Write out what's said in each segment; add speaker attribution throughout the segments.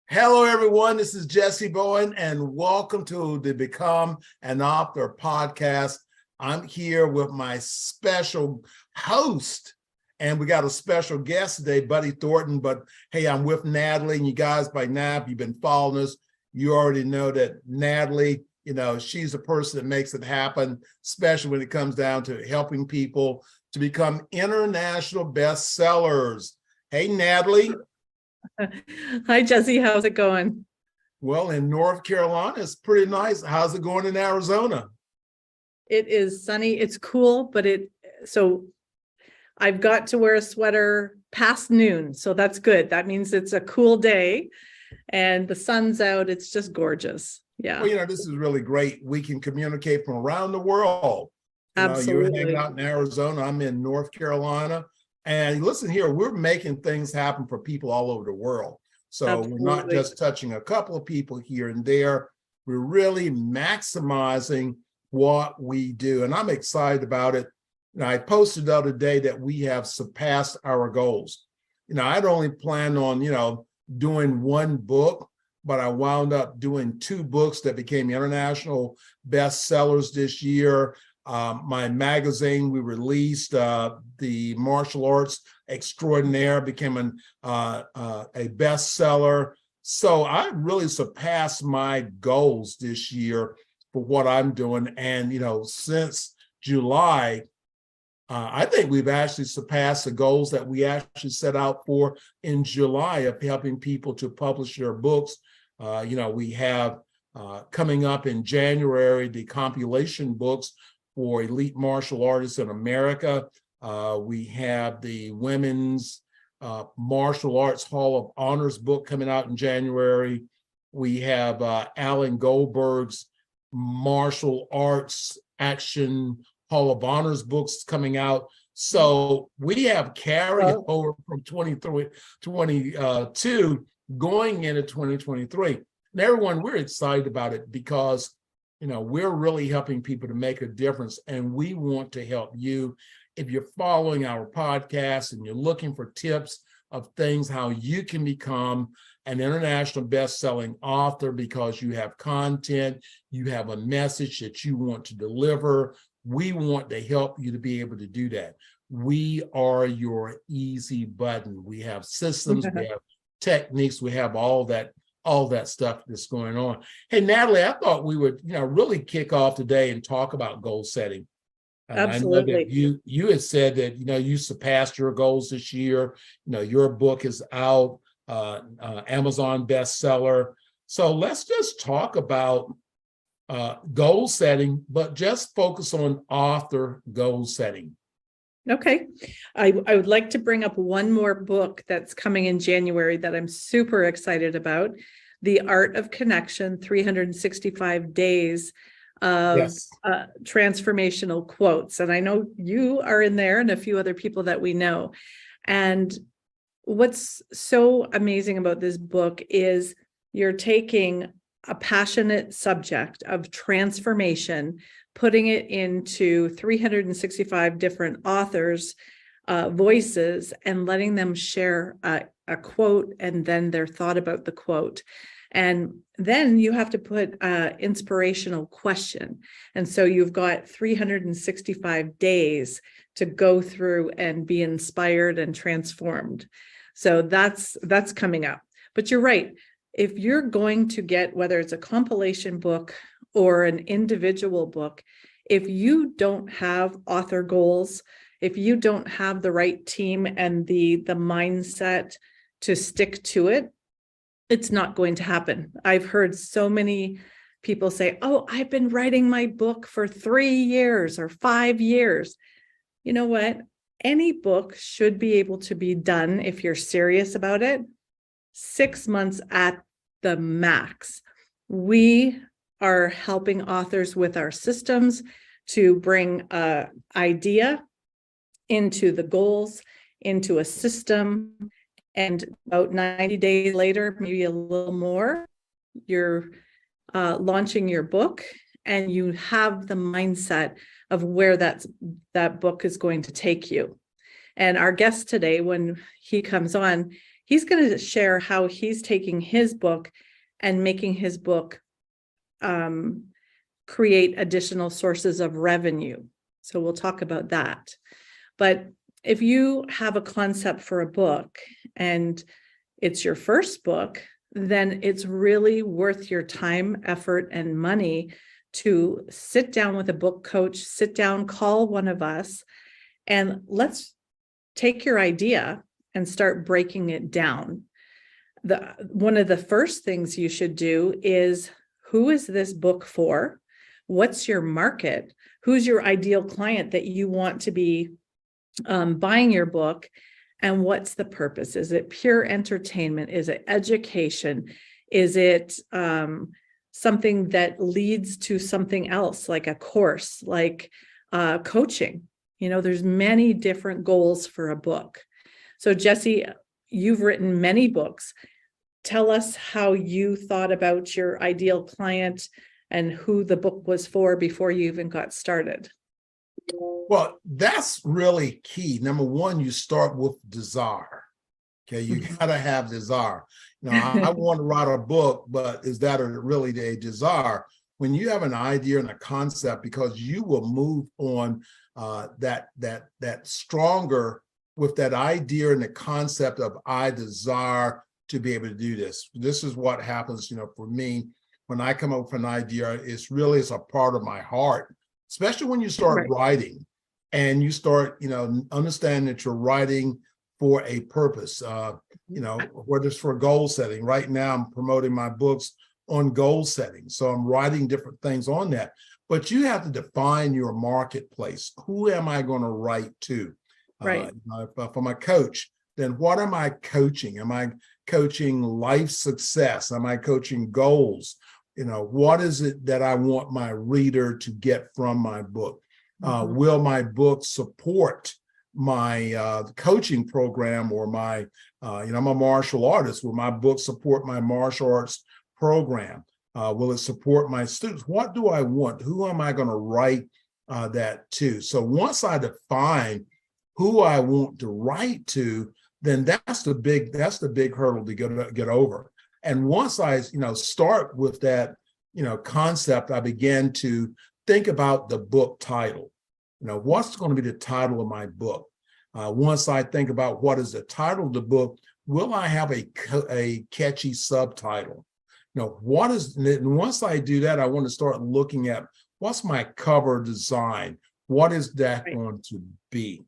Speaker 1: Hello, everyone. This is Jessie Bowen, and welcome to the Become an Author podcast. I'm here with my special host, and we got a special guest today, Buddy Thornton. But hey, I'm with Natalie, and you guys, by now, if you've been following us, you already know that Natalie, she's the person that makes it happen, especially when it comes down to helping people to become international bestsellers. Hey, Natalie.
Speaker 2: Hi, Jessie. How's it going?
Speaker 1: Well, in North Carolina, it's pretty nice. How's it going in Arizona?
Speaker 2: It is sunny. It's cool, but so I've got to wear a sweater past noon. So that's good. That means it's a cool day and the sun's out. It's just gorgeous. Yeah.
Speaker 1: Well, this is really great. We can communicate from around the world.
Speaker 2: Absolutely.
Speaker 1: You're hanging out in Arizona. I'm in North Carolina. And listen here, we're making things happen for people all over the world. So
Speaker 2: Absolutely.
Speaker 1: We're not just touching a couple of people here and there. We're really maximizing what we do. And I'm excited about it. I posted the other day that we have surpassed our goals. I'd only planned on, doing one book, but I wound up doing two books that became international bestsellers this year. My magazine, we released the Martial Arts Extraordinaire, became a bestseller. So I really surpassed my goals this year for what I'm doing. And, since July, I think we've actually surpassed the goals that we actually set out for in July of helping people to publish their books. We have coming up in January, the compilation books for elite martial artists in America. We have the Women's Martial Arts Hall of Honors book coming out in January. We have Alan Goldberg's Martial Arts Action Hall of Honors books coming out. So we have carried over from 2022 going into 2023. And everyone, we're excited about it because we're really helping people to make a difference, and we want to help you. If you're following our podcast and you're looking for tips of things, how you can become an international best-selling author because you have content, you have a message that you want to deliver, we want to help you to be able to do that. We are your easy button. We have systems, we have techniques, we have all that stuff that's going on. Hey, Natalie, I thought we would, really kick off today and talk about goal setting.
Speaker 2: Absolutely.
Speaker 1: I know that you had said that, you surpassed your goals this year. Your book is out, Amazon bestseller. So let's just talk about goal setting, but just focus on author goal setting.
Speaker 2: Okay. I would like to bring up one more book that's coming in January that I'm super excited about. The Art of Connection, 365 Days of Transformational Quotes. And I know you are in there and a few other people that we know. And what's so amazing about this book is you're taking a passionate subject of transformation, putting it into 365 different authors' voices and letting them share a quote and then their thought about the quote. And then you have to put an inspirational question. And so you've got 365 days to go through and be inspired and transformed. So that's coming up. But you're right. If you're going to get, whether it's a compilation book or an individual book, if you don't have author goals, if you don't have the right team and the mindset to stick to it, it's not going to happen. I've heard so many people say, oh, I've been writing my book for 3 years or 5 years. You know what? Any book should be able to be done, if you're serious about it, 6 months at the max. We are helping authors with our systems to bring an idea into the goals, into a system, and about 90 days later, maybe a little more, you're launching your book and you have the mindset of where that book is going to take you. And our guest today, when he comes on, he's going to share how he's taking his book and making his book create additional sources of revenue. So we'll talk about that. But if you have a concept for a book and it's your first book, then it's really worth your time, effort, and money to sit down with a book coach, sit down, call one of us, and let's take your idea and start breaking it down. One of the first things you should do is, who is this book for? What's your market? Who's your ideal client that you want to be buying your book? And what's the purpose? Is it pure entertainment? Is it education? Is it something that leads to something else, like a course, like coaching? You know, there's many different goals for a book. So Jessie, you've written many books. Tell us how you thought about your ideal client and who the book was for before you even got started.
Speaker 1: Well, that's really key. Number one, you start with desire. Okay, you got to have desire. Now, I want to write a book, but is that really a desire? When you have an idea and a concept, because you will move on that stronger with that idea and the concept of I desire to be able to do this. This is what happens, for me, when I come up with an idea, it's a part of my heart, especially when you start writing and you start, understand that you're writing for a purpose, whether it's for goal setting. Right now, I'm promoting my books on goal setting. So I'm writing different things on that. But you have to define your marketplace. Who am I going to write to? If I'm a coach, then what am I coaching? Am I coaching life success? Am I coaching goals? What is it that I want my reader to get from my book? Will my book support my coaching program or my, I'm a martial artist. Will my book support my martial arts program? Will it support my students? What do I want? Who am I going to write that to? So once I define who I want to write to, then that's the big hurdle to get over. And once I, start with that, concept, I began to think about the book title. What's going to be the title of my book? Once I think about what is the title of the book, will I have a catchy subtitle? What is, and once I do that, I want to start looking at what's my cover design? What is that going to be?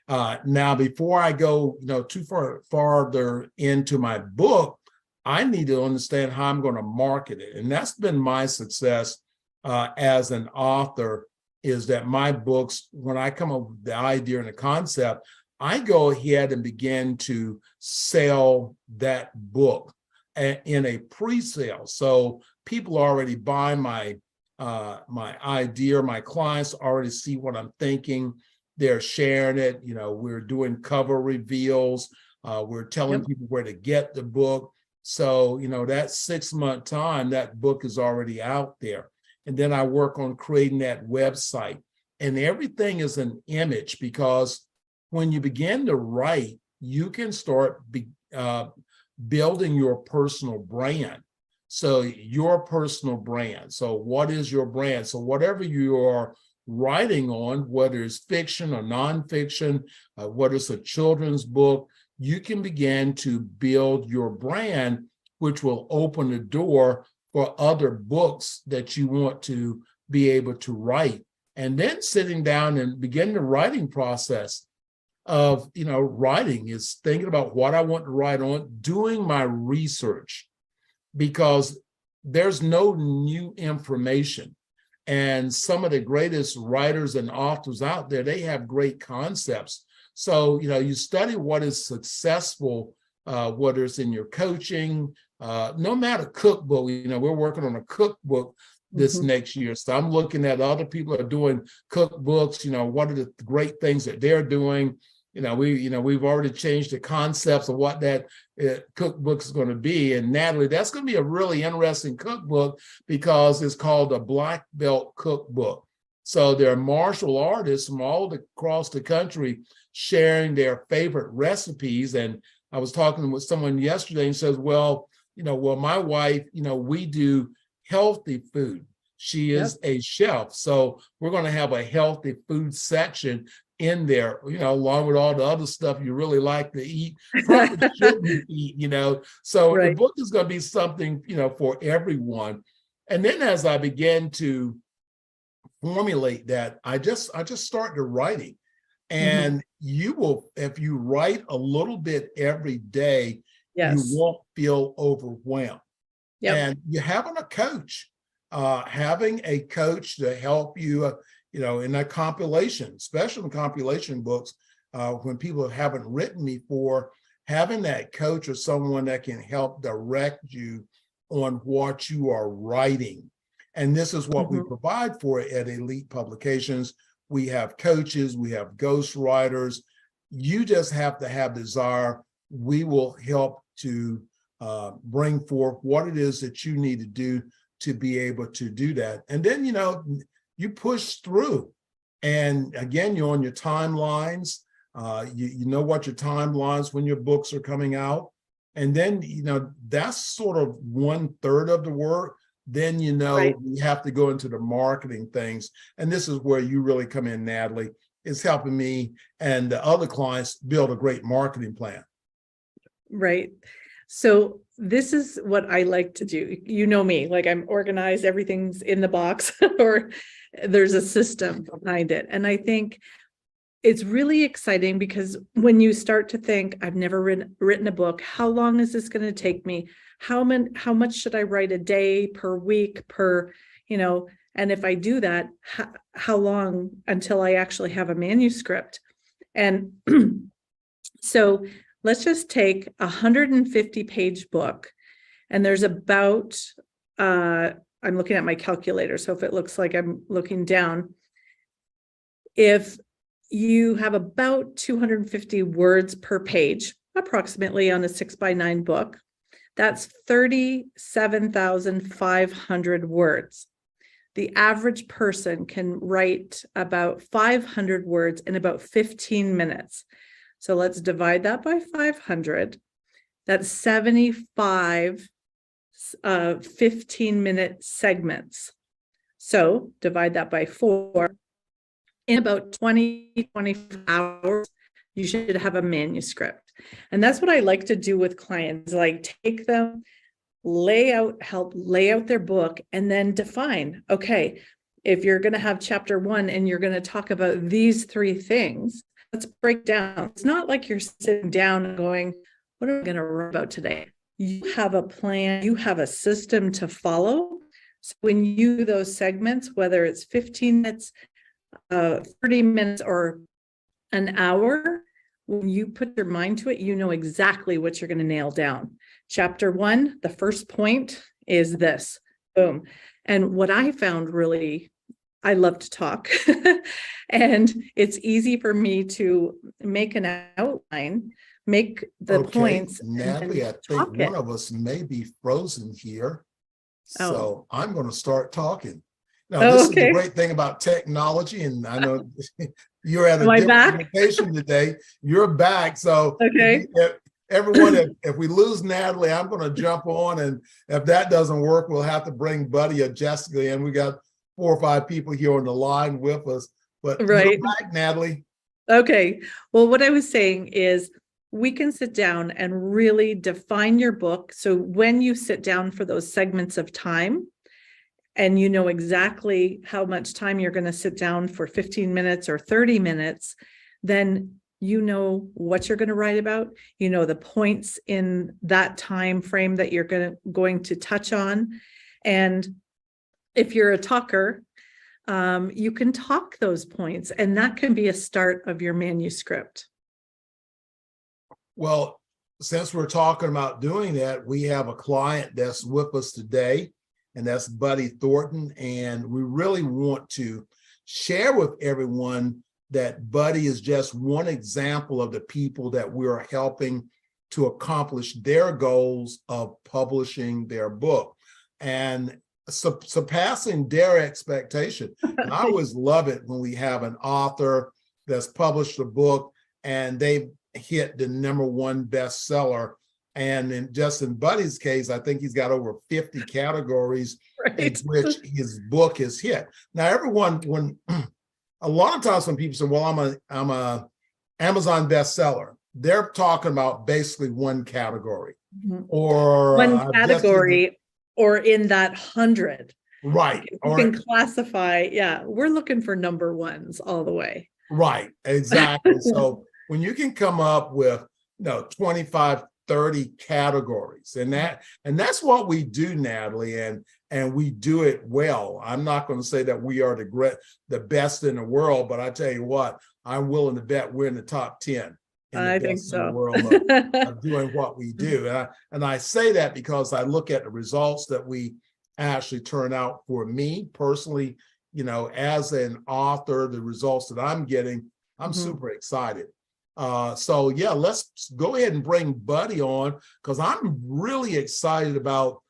Speaker 1: Now, before I go, too farther into my book, I need to understand how I'm going to market it. And that's been my success as an author, is that my books, when I come up with the idea and the concept, I go ahead and begin to sell that book in a pre-sale. So people already buy my idea, my clients already see what I'm thinking. They're sharing it. We're doing cover reveals. We're telling people where to get the book. So, that 6-month time, that book is already out there. And then I work on creating that website. And everything is an image, because when you begin to write, you can start building your personal brand. So your personal brand. So what is your brand? So whatever you are writing on, whether it's fiction or nonfiction, whether it's a children's book, you can begin to build your brand, which will open the door for other books that you want to be able to write. And then sitting down and begin the writing process of, writing is thinking about what I want to write on, doing my research, because there's no new information. And some of the greatest writers and authors out there, they have great concepts. So, you study what is successful, whether it's in your coaching, no matter cookbook. We're working on a cookbook this next year. So I'm looking at other people are doing cookbooks, what are the great things that they're doing. We've already changed the concepts of what that cookbook is going to be. And Natalie, that's going to be a really interesting cookbook, because it's called a Black Belt Cookbook. So there are martial artists from all across the country sharing their favorite recipes. And I was talking with someone yesterday and says, well, my wife, we do healthy food. She is a chef. So we're going to have a healthy food section in there, along with all the other stuff you really like to eat, probably shouldn't eat, So the book is going to be something, for everyone. And then as I began to formulate that, I just started writing. And you will, if you write a little bit every day, you won't feel overwhelmed. And you having a coach to help you, in a compilation, especially in compilation books, when people haven't written before, having that coach or someone that can help direct you on what you are writing. And this is what we provide for at Elite Publications. We have coaches, we have ghostwriters. You just have to have desire. We will help to bring forth what it is that you need to do to be able to do that. And then, you push through. And again, you're on your timelines. You know what your timelines when your books are coming out. And then, that's sort of 1/3 of the work. Then, we have to go into the marketing things. And this is where you really come in, Natalie. It's helping me and the other clients build a great marketing plan.
Speaker 2: Right. So this is what I like to do. You know me, like I'm organized, everything's in the box or there's a system behind it. And I think it's really exciting because when you start to think, I've never written a book, how long is this going to take me? How much should I write a day, per week, and if I do that, how long until I actually have a manuscript? And so let's just take a 150-page book, and there's about, I'm looking at my calculator, so if it looks like I'm looking down, if you have about 250 words per page, approximately on a 6x9 book, that's 37,500 words. The average person can write about 500 words in about 15 minutes. So let's divide that by 500. That's 75 15-minute segments. So divide that by 4. In about 20-25 hours, you should have a manuscript. And that's what I like to do with clients, like take them, help lay out their book, and then define, okay, if you're going to have chapter 1 and you're going to talk about these 3 things, let's break down. It's not like you're sitting down and going, what am I going to write about today? You have a plan, you have a system to follow. So when you do those segments, whether it's 15 minutes, 30 minutes, or an hour, when you put your mind to it, you know exactly what you're going to nail down. Chapter 1, the first point is this, boom. And what I found really, I love to talk and it's easy for me to make an outline, make the points.
Speaker 1: Natalie, I think one of us may be frozen here. So I'm going to start talking. Now, this is the great thing about technology, and I know you're at a different location today. You're back. So everyone, if we lose Natalie, I'm going to jump on, and if that doesn't work, we'll have to bring Buddy or Jessica in. We got 4 or 5 people here on the line with us, but you're back, Natalie.
Speaker 2: Okay. Well, what I was saying is we can sit down and really define your book. So when you sit down for those segments of time, and you know exactly how much time you're going to sit down for 15 minutes or 30 minutes, then you know what you're going to write about. You know the points in that time frame that you're going to touch on. And if you're a talker, you can talk those points, and that can be a start of your manuscript.
Speaker 1: Well, since we're talking about doing that, we have a client that's with us today, and that's Buddy Thornton. And we really want to share with everyone that Buddy is just one example of the people that we're helping to accomplish their goals of publishing their book. And surpassing their expectation. And I always love it when we have an author that's published a book and they hit the #1 bestseller. And in Buddy's case, I think he's got over 50 categories in which his book is hit. Now, everyone, when a lot of times when people say, well, I'm a Amazon bestseller, they're talking about basically one category or
Speaker 2: one category or in that 100.
Speaker 1: Right.
Speaker 2: You can classify. Yeah. We're looking for #1s all the way.
Speaker 1: Right. Exactly. So when you can come up with, 25, 30 categories, and that's what we do, Natalie, and we do it well. I'm not going to say that we are the best in the world, but I tell you what, I'm willing to bet we're in the top 10.
Speaker 2: I think so.
Speaker 1: In the world of doing what we do. And I say that because I look at the results that we actually turn out for me personally, as an author, the results that I'm getting, I'm super excited. So yeah, let's go ahead and bring Buddy on, because I'm really excited about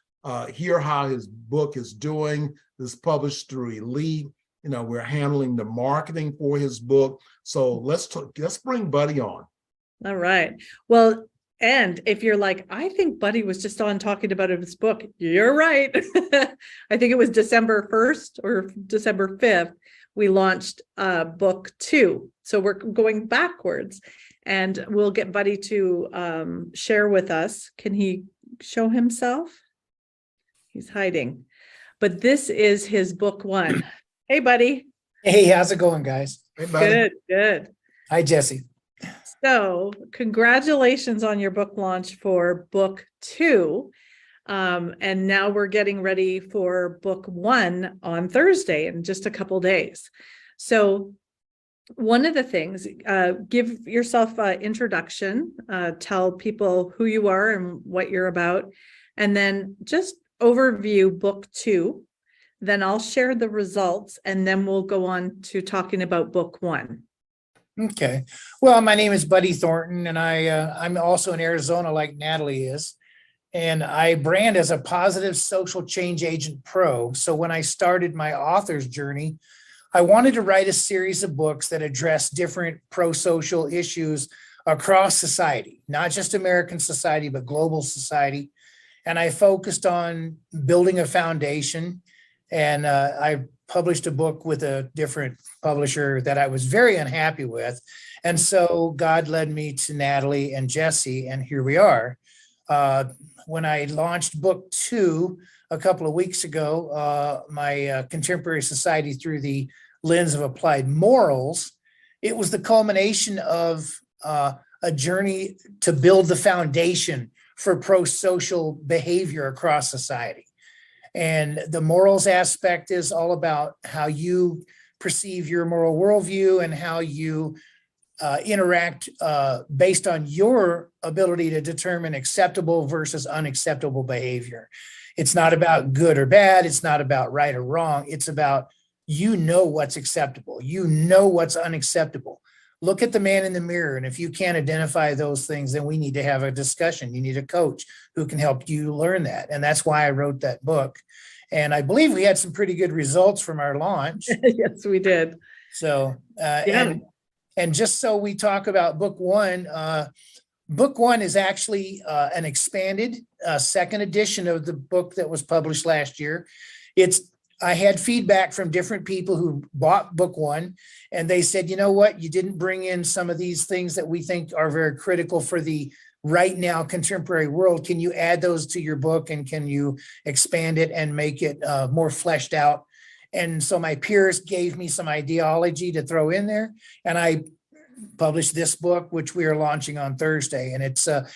Speaker 1: hear how his book is doing. This is published through Elite. We're handling the marketing for his book. So let's bring Buddy on.
Speaker 2: All right. Well, and if you're like, I think Buddy was just on talking about his book, you're right. I think it was December 1st or December 5th, we launched book 2. So we're going backwards, and we'll get Buddy to share with us. Can he show himself? He's hiding, but this is his book 1. Hey, Buddy.
Speaker 3: Hey, how's it going, guys?
Speaker 1: Hey, Buddy.
Speaker 2: Good.
Speaker 3: Hi, Jessie.
Speaker 2: So congratulations on your book launch for book 2. And now we're getting ready for book 1 on Thursday in just a couple days. So one of the things, give yourself an introduction, tell people who you are and what you're about, and then just overview book 2. Then I'll share the results, and then we'll go on to talking about book 1.
Speaker 3: Okay. Well, my name is Buddy Thornton, and I'm also in Arizona like Natalie is. And I brand as a positive social change agent pro. So when I started my author's journey, I wanted to write a series of books that address different pro-social issues across society, not just American society, but global society. And I focused on building a foundation. And I published a book with a different publisher that I was very unhappy with. And so God led me to Natalie and Jessie, and here we are. When I launched book 2 a couple of weeks ago, my Contemporary Society Through the Lens of Applied Morals, it was the culmination of a journey to build the foundation for pro-social behavior across society. And the morals aspect is all about how you perceive your moral worldview and how you interact based on your ability to determine acceptable versus unacceptable behavior. It's not about good or bad. It's not about right or wrong. It's about, what's acceptable. What's unacceptable. Look at the man in the mirror. And if you can't identify those things, then we need to have a discussion. You need a coach who can help you learn that. And that's why I wrote that book. And I believe we had some pretty good results from our launch.
Speaker 2: Yes, we did.
Speaker 3: So,
Speaker 2: Yeah.
Speaker 3: and just so we talk about book 1, book 1 is actually an expanded second edition of the book that was published last year. I had feedback from different people who bought book 1, and they said, you know what, you didn't bring in some of these things that we think are very critical for the right now contemporary world. Can you add those to your book, and can you expand it and make it more fleshed out? And so my peers gave me some ideology to throw in there, and I published this book, which we are launching on Thursday. And it's an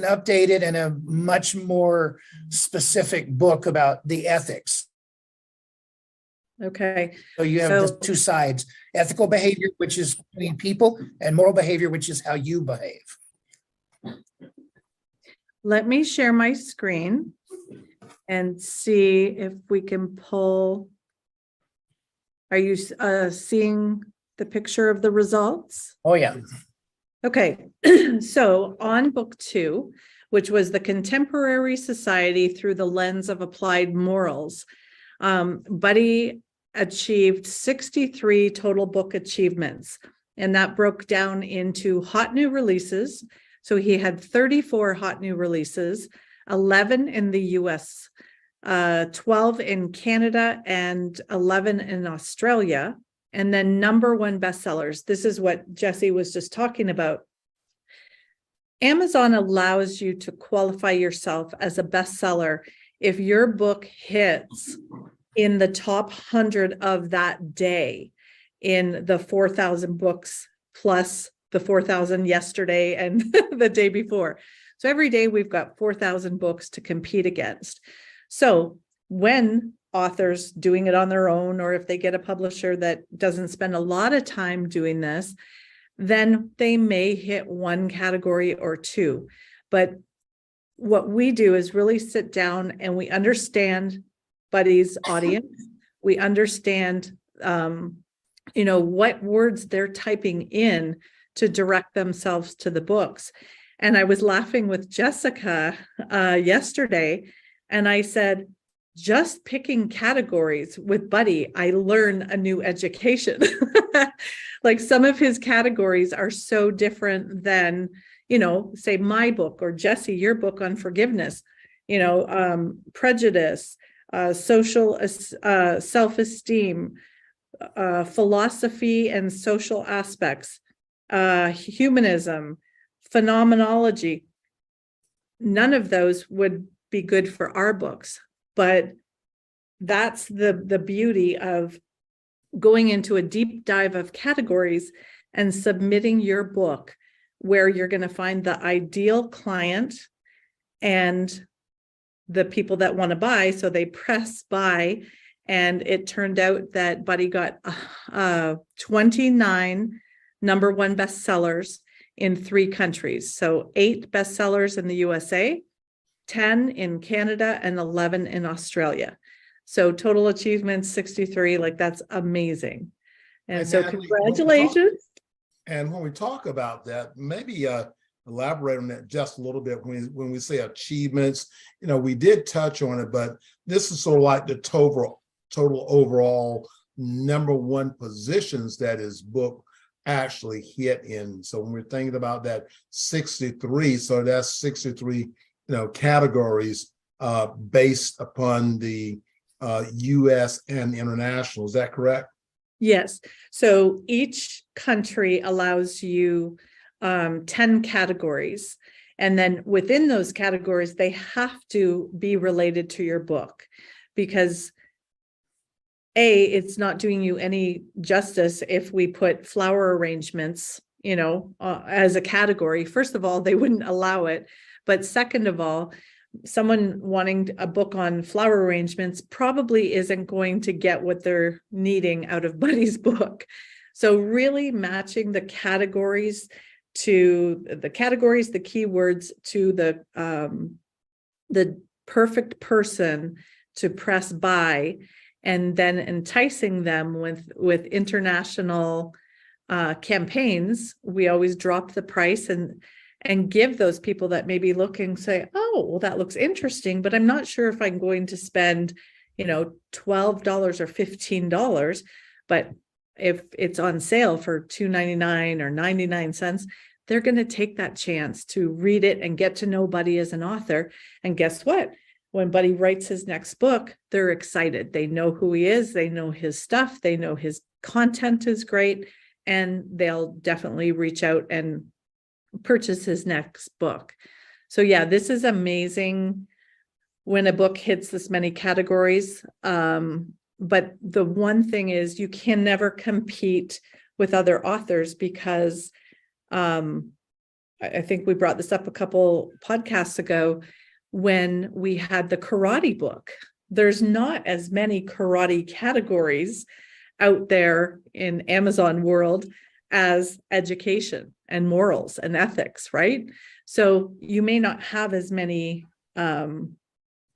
Speaker 3: updated and a much more specific book about the ethics.
Speaker 2: Okay.
Speaker 3: So you have the two sides: ethical behavior, which is between people, and moral behavior, which is how you behave.
Speaker 2: Let me share my screen and see if we can pull. Are you seeing the picture of the results?
Speaker 3: Oh, yeah.
Speaker 2: Okay. So on book 2, which was the Contemporary Society Through the Lens of Applied Morals, Buddy achieved 63 total book achievements, and that broke down into hot new releases. So he had 34 hot new releases, 11 in the US, 12 in Canada, and 11 in Australia. And then #1 bestsellers. This is what Jessie was just talking about. Amazon allows you to qualify yourself as a bestseller if your book hits in the top 100 of that day in the 4,000 books plus the 4,000 yesterday and the day before. So every day we've got 4,000 books to compete against. So when authors doing it on their own, or if they get a publisher that doesn't spend a lot of time doing this, then they may hit one category or two. But what we do is really sit down and we understand Buddy's audience. We understand, what words they're typing in to direct themselves to the books. And I was laughing with Jessica yesterday, and I said, just picking categories with Buddy, I learn a new education. Like some of his categories are so different than, say my book, or Jessie, your book on forgiveness, prejudice, social self-esteem, philosophy and social aspects, humanism, phenomenology. None of those would be good for our books, but that's the beauty of going into a deep dive of categories and submitting your book, where you're going to find the ideal client and the people that want to buy. So they press buy. And it turned out that Buddy got 29 #1 bestsellers in 3 countries. So 8 bestsellers in the USA, 10 in Canada, and 11 in Australia. So total achievements, 63, like that's amazing. And so
Speaker 1: Natalie,
Speaker 2: congratulations.
Speaker 1: And when we talk about that, maybe elaborate on that just a little bit. When we say achievements, we did touch on it, but this is sort of like the total overall #1 positions that his book actually hit in. So when we're thinking about that 63, so that's 63, categories based upon the US and international. Is that correct?
Speaker 2: Yes. So each country allows you 10 categories. And then within those categories, they have to be related to your book, because it's not doing you any justice if we put flower arrangements, as a category. First of all, they wouldn't allow it. But second of all, someone wanting a book on flower arrangements probably isn't going to get what they're needing out of Buddy's book. So really matching the categories to the keywords to the perfect person to press buy, and then enticing them with international campaigns. We always drop the price and give those people that may be looking, say, oh, well, that looks interesting, but I'm not sure if I'm going to spend, $12 or $15. But if it's on sale for $2.99 or 99 cents, they're going to take that chance to read it and get to know Buddy as an author. And guess what? When Buddy writes his next book, they're excited. They know who he is. They know his stuff. They know his content is great. And they'll definitely reach out and purchase his next book. So yeah, this is amazing when a book hits this many categories. But the one thing is, you can never compete with other authors, because I think we brought this up a couple podcasts ago when we had the karate book. There's not as many karate categories out there in Amazon world as education and morals and ethics, right? So you may not have as many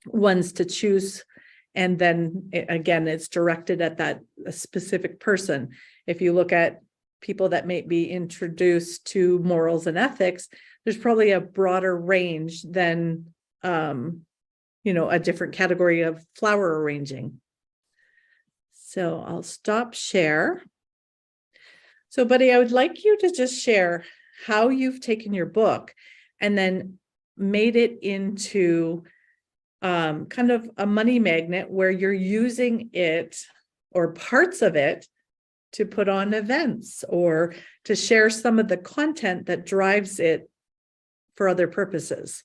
Speaker 2: ones to choose. And then again, it's directed at that specific person. If you look at people that may be introduced to morals and ethics, there's probably a broader range than, a different category of flower arranging. So I'll stop share. So, Buddy, I would like you to just share how you've taken your book and then made it into kind of a money magnet where you're using it or parts of it to put on events or to share some of the content that drives it for other purposes.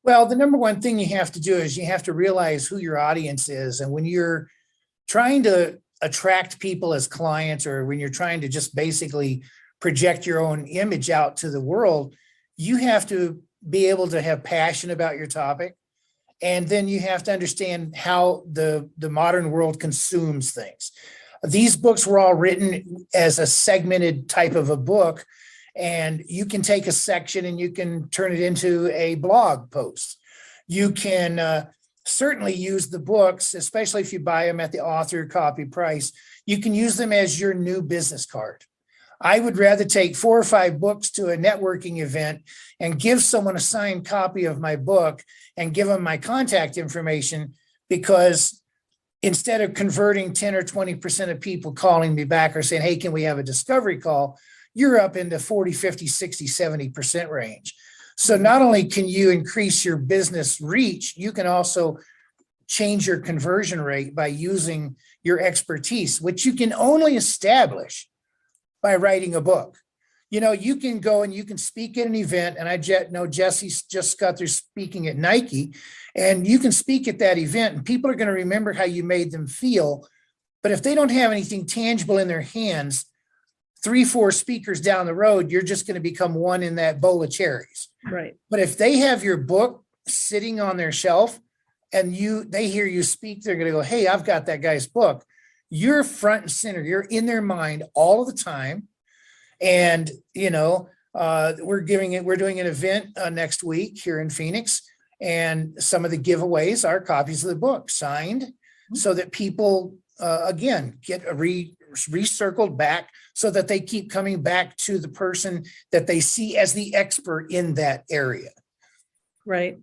Speaker 3: Well, the number one thing you have to do is you have to realize who your audience is. And when you're trying to attract people as clients, or when you're trying to just basically project your own image out to the world, you have to be able to have passion about your topic. And then you have to understand how the modern world consumes things. These books were all written as a segmented type of a book, and you can take a section and you can turn it into a blog post. You can certainly use the books, especially if you buy them at the author copy price. You can use them as your new business card. I would rather take 4 or 5 books to a networking event and give someone a signed copy of my book and give them my contact information, because instead of converting 10 or 20% of people calling me back or saying, hey, can we have a discovery call? You're up in the 40, 50, 60, 70% range. So not only can you increase your business reach, you can also change your conversion rate by using your expertise, which you can only establish by writing a book. You know, you can go and you can speak at an event, and I know Jessie's just got through speaking at Nike, and you can speak at that event and people are going to remember how you made them feel. But if they don't have anything tangible in their hands, 3, 4 speakers down the road, you're just going to become one in that bowl of cherries.
Speaker 2: Right.
Speaker 3: But if they have your book sitting on their shelf and they hear you speak, they're going to go, hey, I've got that guy's book. You're front and center. You're in their mind all of the time. And, you know, we're doing an event next week here in Phoenix. And some of the giveaways are copies of the book signed, so that people, again, get recircled back, so that they keep coming back to the person that they see as the expert in that area.
Speaker 2: Right.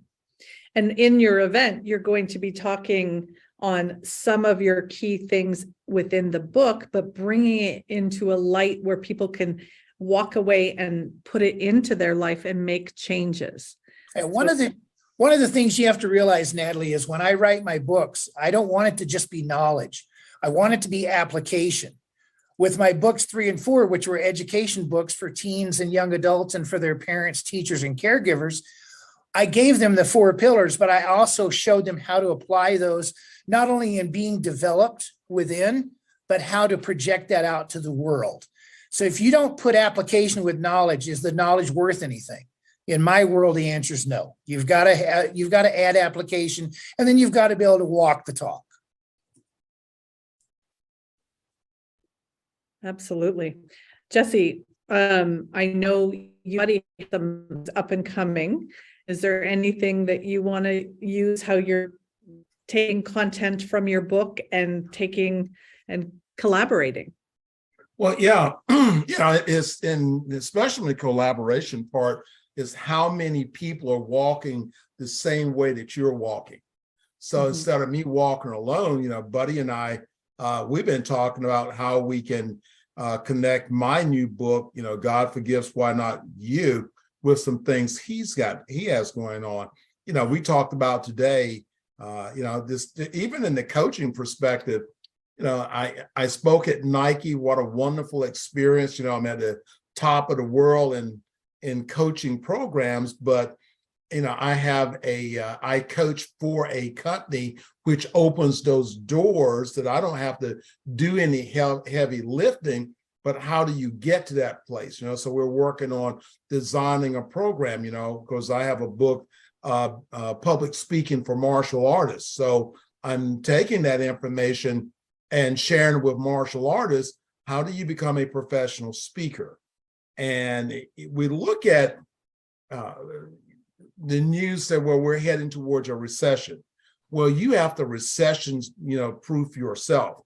Speaker 2: And in your event, you're going to be talking on some of your key things within the book, but bringing it into a light where people can walk away and put it into their life and make changes.
Speaker 3: And one of the things you have to realize, Natalie, is when I write my books, I don't want it to just be knowledge. I want it to be application. With my books 3 and 4, which were education books for teens and young adults and for their parents, teachers, and caregivers, I gave them the 4 pillars, but I also showed them how to apply those, not only in being developed within, but how to project that out to the world. So if you don't put application with knowledge, is the knowledge worth anything? In my world, the answer is no. You've got to add application, and then you've got to be able to walk the talk.
Speaker 2: Absolutely. Jessie, I know you already have some up and coming. Is there anything that you want to use, how you're taking content from your book and taking and collaborating?
Speaker 1: Well, yeah, it's especially the collaboration part is how many people are walking the same way that you're walking. So instead of me walking alone, Buddy and I, we've been talking about how we can connect my new book, God Forgives, Why Not You, with some things he has going on. We talked about today, this, even in the coaching perspective, I spoke at Nike. What a wonderful experience. I'm at the top of the world in coaching programs, but I coach for a company which opens those doors that I don't have to do any heavy lifting, but how do you get to that place? So we're working on designing a program, because I have a book, Public Speaking for Martial Artists. So I'm taking that information and sharing it with martial artists. How do you become a professional speaker? And we look at the news that we're heading towards a recession. Well, you have to recession, proof yourself.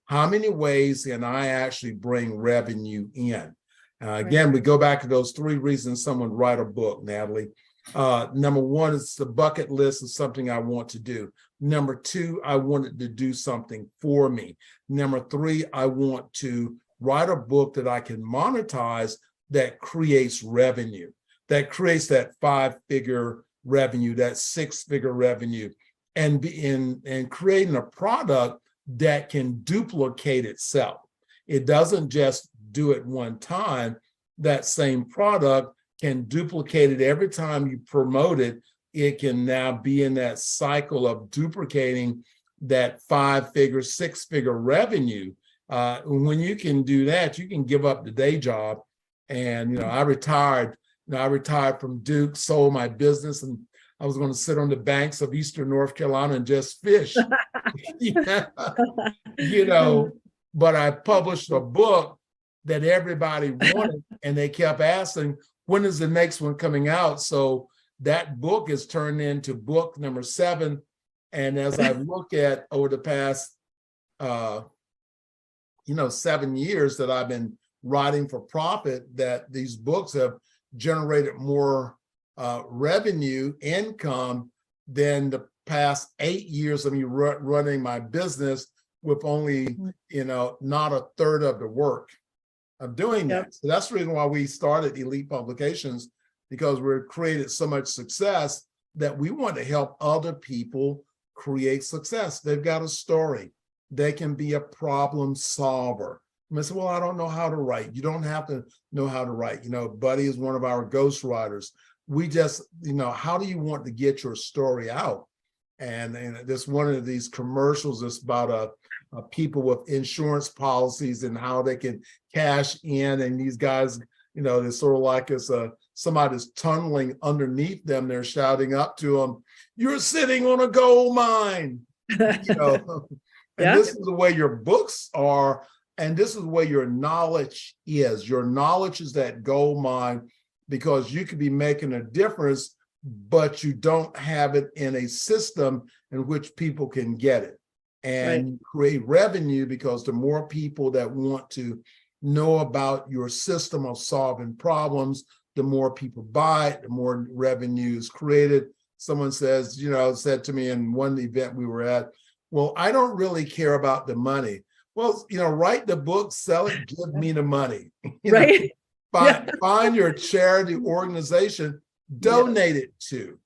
Speaker 1: How many ways can I actually bring revenue in? Again, we go back to those 3 reasons someone write a book, Natalie. Number one, it's the bucket list of something I want to do. Number two, I wanted to do something for me. Number three, I want to write a book that I can monetize that creates revenue, that creates that 5-figure revenue, that 6-figure revenue, and creating a product that can duplicate itself. It doesn't just do it one time. That same product can duplicate it every time you promote it. It can now be in that cycle of duplicating that 5-figure, 6-figure revenue. When you can do that, you can give up the day job. And I retired. I retired from Duke, sold my business, and I was going to sit on the banks of Eastern North Carolina and just fish. But I published a book that everybody wanted, and they kept asking, when is the next one coming out? So that book is turned into book number 7. And as I look at over the past, 7 years that I've been writing for profit, that these books have generated more revenue, income than the past 8 years of me running my business with only, not a third of the work of doing that. So that's the reason why we started Elite Publications, because we've created so much success that we want to help other people create success. They've got a story. They can be a problem solver. I say, well, I don't know how to write. You don't have to know how to write. Buddy is one of our ghostwriters. We just, how do you want to get your story out? And this one of these commercials is about people with insurance policies and how they can cash in. And these guys, they're sort of like it's somebody's tunneling underneath them. They're shouting up to them, "You're sitting on a gold mine." And this is the way your books are. And this is the way your knowledge is. Your knowledge is that gold mine, because you could be making a difference, but you don't have it in a system in which people can get it. And you create revenue, because the more people that want to know about your system of solving problems, the more people buy it, the more revenue is created. Someone said to me in one event we were at, well, I don't really care about the money. Well, write the book, sell it, give me the money. Find your charity organization, donate it to.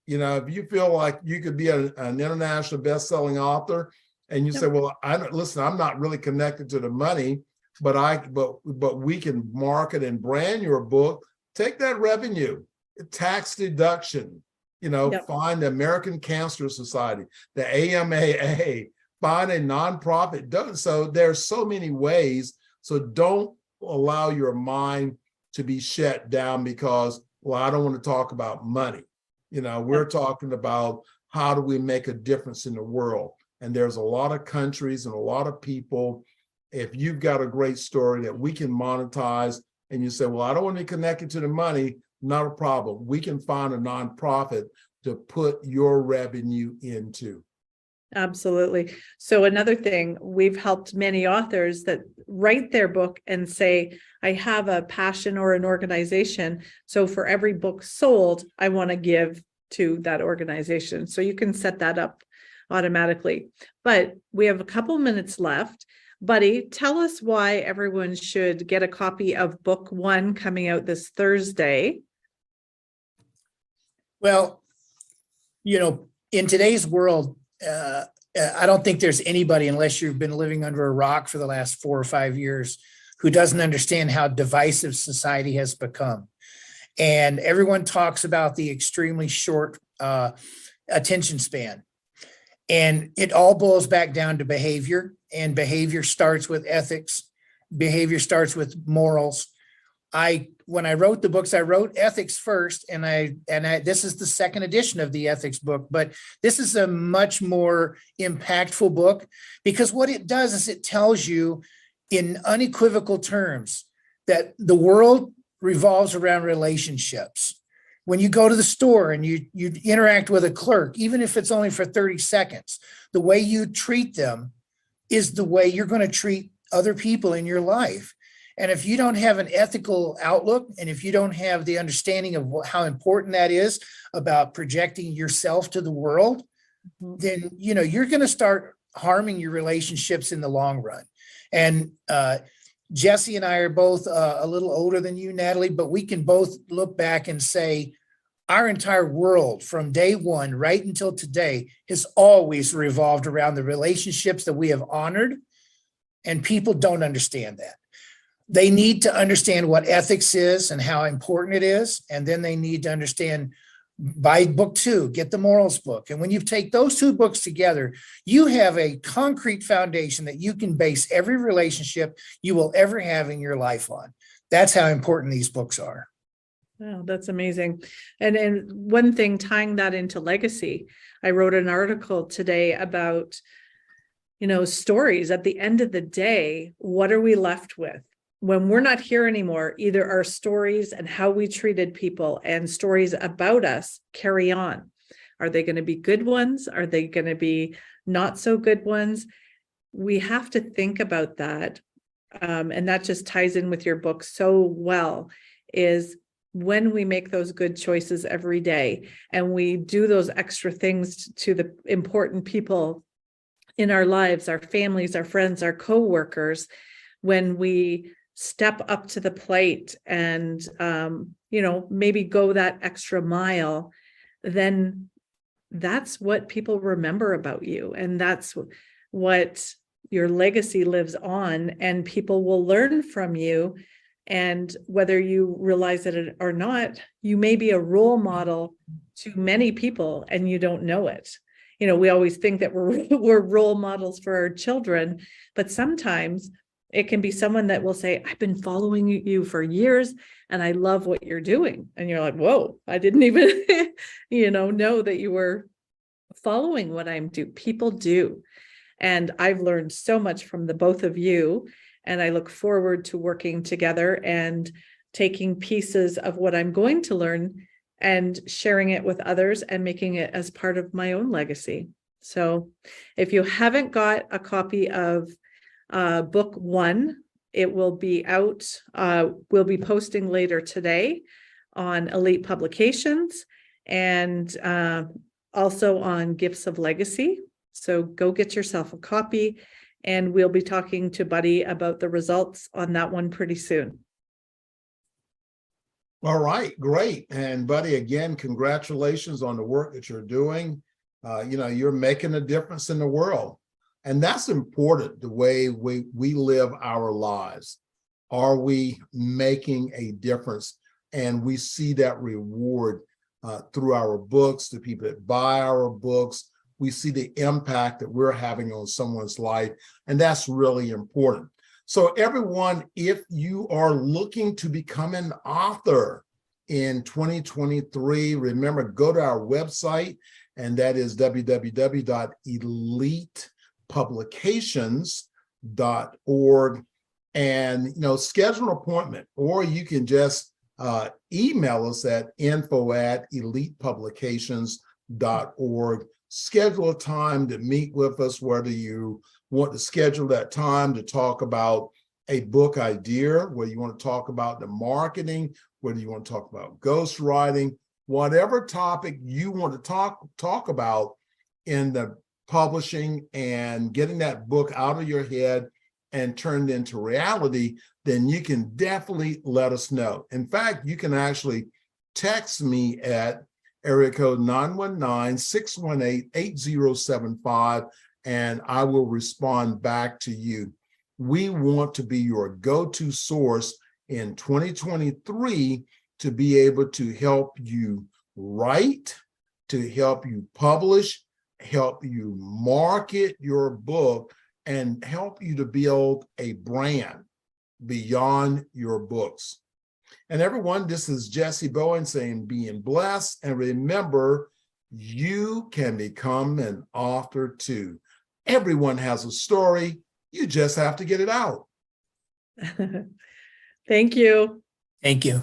Speaker 1: If you feel like you could be an international best-selling author, and you say, well, I'm not really connected to the money, but we can market and brand your book. Take that revenue, tax deduction. Find the American Cancer Society, the AMAA. Find a nonprofit. So there's so many ways. So don't allow your mind to be shut down because, well, I don't want to talk about money. We're talking about how do we make a difference in the world? And there's a lot of countries and a lot of people. If you've got a great story that we can monetize, and you say, well, I don't want to be connected to the money, not a problem. We can find a nonprofit to put your revenue into.
Speaker 2: Absolutely. So another thing, we've helped many authors that write their book and say, I have a passion or an organization. So for every book sold, I want to give to that organization. So you can set that up automatically. But we have a couple minutes left. Buddy, tell us why everyone should get a copy of book 1 coming out this Thursday.
Speaker 3: Well, in today's world, I don't think there's anybody, unless you've been living under a rock for the last 4 or 5 years, who doesn't understand how divisive society has become. And everyone talks about the extremely short attention span. And it all boils back down to behavior, and behavior starts with ethics. Behavior starts with morals. When I wrote the books, I wrote ethics first, and this is the second edition of the ethics book, but this is a much more impactful book, because what it does is it tells you in unequivocal terms that the world revolves around relationships. When you go to the store and you interact with a clerk, even if it's only for 30 seconds, the way you treat them is the way you're going to treat other people in your life. And if you don't have an ethical outlook, and if you don't have the understanding of how important that is about projecting yourself to the world, then, you're going to start harming your relationships in the long run. And Jessie and I are both a little older than you, Natalie, but we can both look back and say our entire world from day one right until today has always revolved around the relationships that we have honored, and people don't understand that. They need to understand what ethics is and how important it is, and then they need to understand, buy book 2, get the morals book. And when you take those 2 books together, you have a concrete foundation that you can base every relationship you will ever have in your life on. That's how important these books are.
Speaker 2: Wow, that's amazing. And one thing, tying that into legacy, I wrote an article today about, stories. At the end of the day, what are we left with? When we're not here anymore, either our stories and how we treated people and stories about us carry on. Are they going to be good ones? Are they going to be not so good ones? We have to think about that. And that just ties in with your book so well, is when we make those good choices every day and we do those extra things to the important people in our lives, our families, our friends, our coworkers, when we step up to the plate and, maybe go that extra mile, then that's what people remember about you. And that's what your legacy lives on, and people will learn from you. And whether you realize it or not, you may be a role model to many people and you don't know it. We always think that we're role models for our children, but sometimes it can be someone that will say, I've been following you for years and I love what you're doing. And you're like, whoa, I didn't even, know that you were following what I'm doing. People do. And I've learned so much from the both of you. And I look forward to working together and taking pieces of what I'm going to learn and sharing it with others and making it as part of my own legacy. So if you haven't got a copy of book 1, it will be out. We'll be posting later today on Elite Publications and also on Gifts of Legacy. So go get yourself a copy, and we'll be talking to Buddy about the results on that one pretty soon.
Speaker 1: All right, great. And Buddy, again, congratulations on the work that you're doing. You're making a difference in the world. And that's important, the way we live our lives. Are we making a difference? And we see that reward through our books, the people that buy our books. We see the impact that we're having on someone's life, and that's really important. So everyone, if you are looking to become an author in 2023, remember, go to our website, and that is www.elitepublications.org, and schedule an appointment, or you can just email us at info@elitepublications.org. Schedule a time to meet with us, whether you want to schedule that time to talk about a book idea, whether you want to talk about the marketing, whether you want to talk about ghostwriting, whatever topic you want to talk about in the publishing and getting that book out of your head and turned into reality, then you can definitely let us know. In fact, you can actually text me at area code 919-618-8075, and I will respond back to you. We want to be your go-to source in 2023 to be able to help you write, to help you publish, help you market your book, and help you to build a brand beyond your books. And everyone, this is Jessie Bowen saying, being blessed. And remember, you can become an author too. Everyone has a story. You just have to get it out.
Speaker 2: Thank you.
Speaker 3: Thank you.